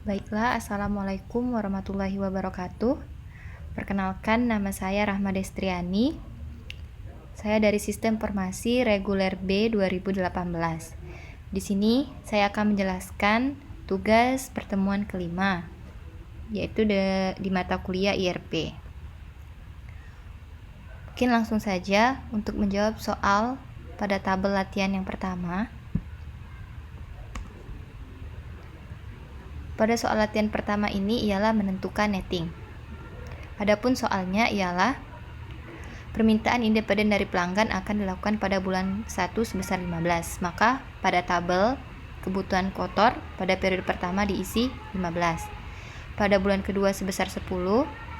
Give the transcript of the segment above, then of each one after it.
Baiklah, Assalamualaikum warahmatullahi wabarakatuh. Perkenalkan, nama saya Rahma Destriani. Saya dari Sistem Informasi Reguler B 2018. Di sini saya akan menjelaskan tugas pertemuan kelima, yaitu di mata kuliah IRP. Mungkin langsung saja untuk menjawab soal pada tabel latihan yang pertama. Pada soal latihan pertama ini ialah menentukan netting. Adapun soalnya ialah permintaan independen dari pelanggan akan dilakukan pada bulan 1 sebesar 15. Maka pada tabel kebutuhan kotor pada periode pertama diisi 15. Pada bulan kedua sebesar 10,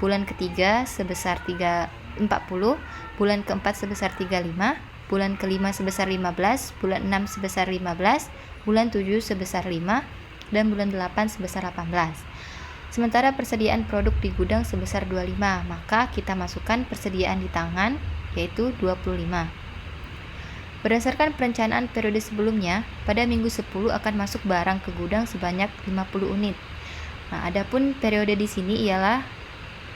bulan ketiga sebesar 40, bulan keempat sebesar 35, bulan kelima sebesar 15, bulan 6 sebesar 15, bulan 7 sebesar 5, dan bulan 8 sebesar 18. Sementara persediaan produk di gudang sebesar 25, maka kita masukkan persediaan di tangan yaitu 25. Berdasarkan perencanaan periode sebelumnya, pada minggu 10 akan masuk barang ke gudang sebanyak 50 unit. Nah, adapun periode di sini ialah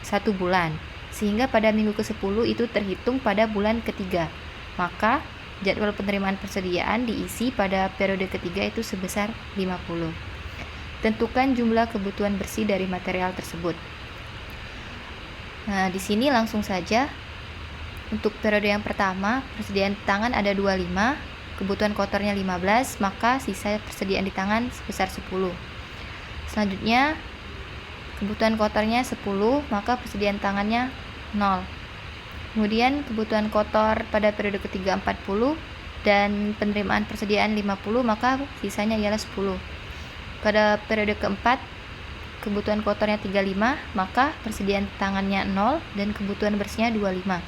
1 bulan, sehingga pada minggu ke-10 itu terhitung pada bulan ketiga. Maka jadwal penerimaan persediaan diisi pada periode ketiga itu sebesar 50. Tentukan jumlah kebutuhan bersih dari material tersebut. Nah, di sini langsung saja untuk periode yang pertama, persediaan di tangan ada 25, kebutuhan kotornya 15, maka sisa persediaan di tangan sebesar 10. Selanjutnya, kebutuhan kotornya 10, maka persediaan tangannya 0. Kemudian kebutuhan kotor pada periode ketiga 40 dan penerimaan persediaan 50, maka sisanya ialah 10. Pada periode keempat, kebutuhan kotornya 35, maka persediaan tangannya 0 dan kebutuhan bersihnya 25.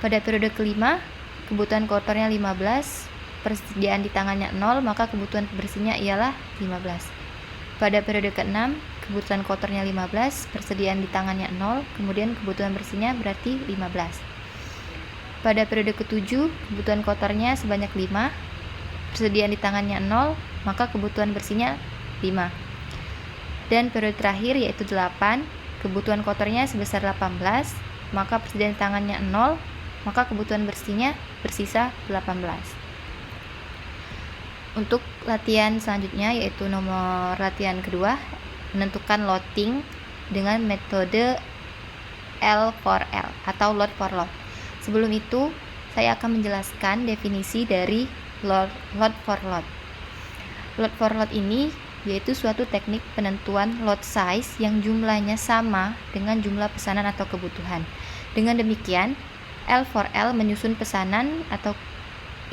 Pada periode kelima, kebutuhan kotornya 15, persediaan di tangannya 0, maka kebutuhan bersihnya ialah 15. Pada periode ke-6, kebutuhan kotornya 15, persediaan di tangannya 0, kemudian kebutuhan bersihnya berarti 15. Pada periode ke-7, kebutuhan kotornya sebanyak 5, persediaan di tangannya 0, maka kebutuhan bersihnya 5. Dan periode terakhir yaitu 8, kebutuhan kotornya sebesar 18, maka persediaan tangannya 0, maka kebutuhan bersihnya bersisa 18. Untuk latihan selanjutnya yaitu nomor latihan kedua, menentukan loading dengan metode L4L atau load for load. Sebelum itu, saya akan menjelaskan definisi dari load for load. Load for load ini yaitu suatu teknik penentuan load size yang jumlahnya sama dengan jumlah pesanan atau kebutuhan. Dengan demikian, L4L menyusun pesanan atau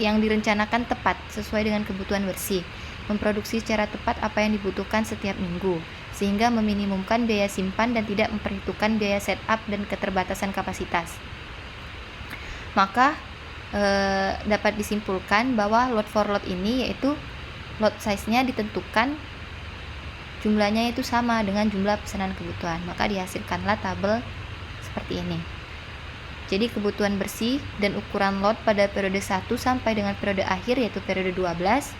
yang direncanakan tepat sesuai dengan kebutuhan bersih, memproduksi secara tepat apa yang dibutuhkan setiap minggu, sehingga meminimumkan biaya simpan dan tidak memperhitungkan biaya setup dan keterbatasan kapasitas. Maka dapat disimpulkan bahwa load for load ini yaitu load size-nya ditentukan jumlahnya itu sama dengan jumlah pesanan kebutuhan, maka dihasilkanlah tabel seperti ini. Jadi kebutuhan bersih dan ukuran lot pada periode 1 sampai dengan periode akhir yaitu periode 12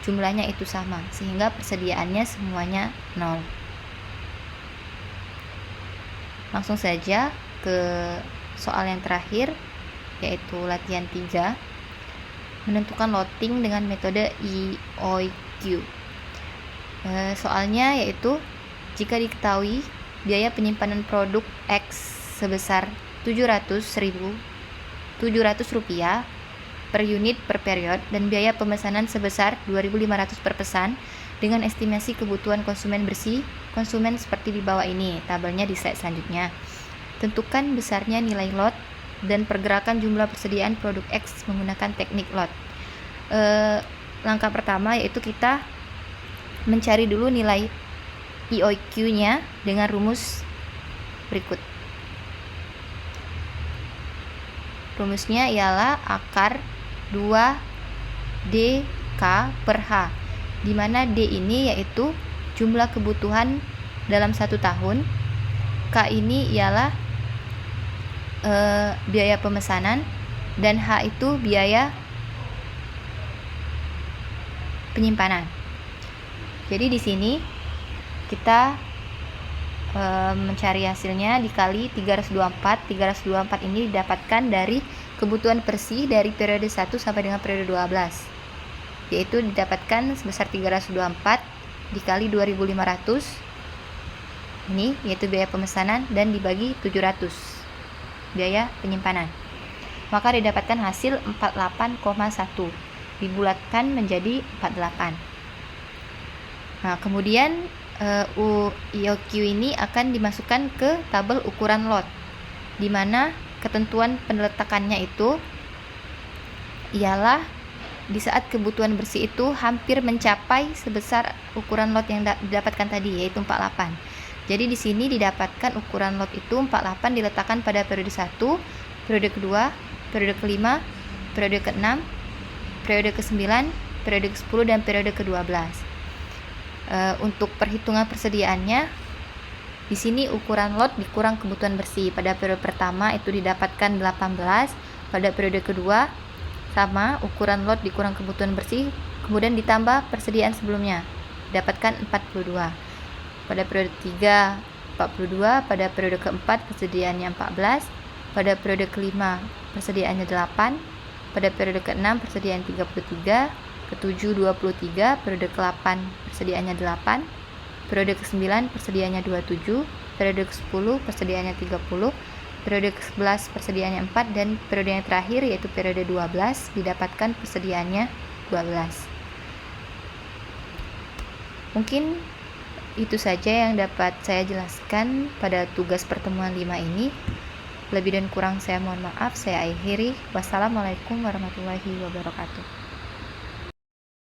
jumlahnya itu sama, sehingga persediaannya semuanya 0. Langsung saja ke soal yang terakhir yaitu latihan 3, menentukan loading dengan metode EOQ. Soalnya yaitu jika diketahui biaya penyimpanan produk X sebesar Rp700.000 per unit per period dan biaya pemesanan sebesar Rp2.500 per pesan dengan estimasi kebutuhan konsumen bersih konsumen seperti di bawah ini, tabelnya di slide selanjutnya. Tentukan besarnya nilai lot dan pergerakan jumlah persediaan produk X menggunakan teknik lot. Langkah pertama yaitu kita mencari dulu nilai EOQ-nya dengan rumus berikut. Rumusnya ialah akar 2DK per H, di mana D ini yaitu jumlah kebutuhan dalam 1 tahun, K ini ialah biaya pemesanan, dan H itu biaya penyimpanan. Jadi di sini kita mencari hasilnya dikali 324. 324 ini didapatkan dari kebutuhan bersih dari periode 1 sampai dengan periode 12, yaitu didapatkan sebesar 324 dikali 2.500, ini yaitu biaya pemesanan, dan dibagi 700 biaya penyimpanan, maka didapatkan hasil 48,1 dibulatkan menjadi 48. Nah, kemudian IOQ ini akan dimasukkan ke tabel ukuran lot, di mana ketentuan peneletakannya itu ialah di saat kebutuhan bersih itu hampir mencapai sebesar ukuran lot yang didapatkan tadi, yaitu 48. Jadi di sini didapatkan ukuran lot itu 48 diletakkan pada periode 1, periode kedua, periode kelima, periode ke-6, periode ke-9, periode ke-10, dan periode ke-12. Untuk perhitungan persediaannya, di sini ukuran lot dikurang kebutuhan bersih. Pada periode pertama itu didapatkan 18, pada periode kedua sama, ukuran lot dikurang kebutuhan bersih, kemudian ditambah persediaan sebelumnya, didapatkan 42. Pada periode 3, 42, pada periode keempat persediaannya 14, pada periode kelima persediaannya 8, pada periode ke-6 persediaan 33, ke-7 23, periode ke-8 persediaannya 8, periode ke-9 persediaannya 27, periode ke-10 persediaannya 30, periode ke-11 persediaannya 4, dan periode yang terakhir yaitu periode 12 didapatkan persediaannya 12. Mungkin itu saja yang dapat saya jelaskan pada tugas pertemuan 5 ini. Lebih dan kurang saya mohon maaf. Saya akhiri. Wassalamualaikum warahmatullahi wabarakatuh.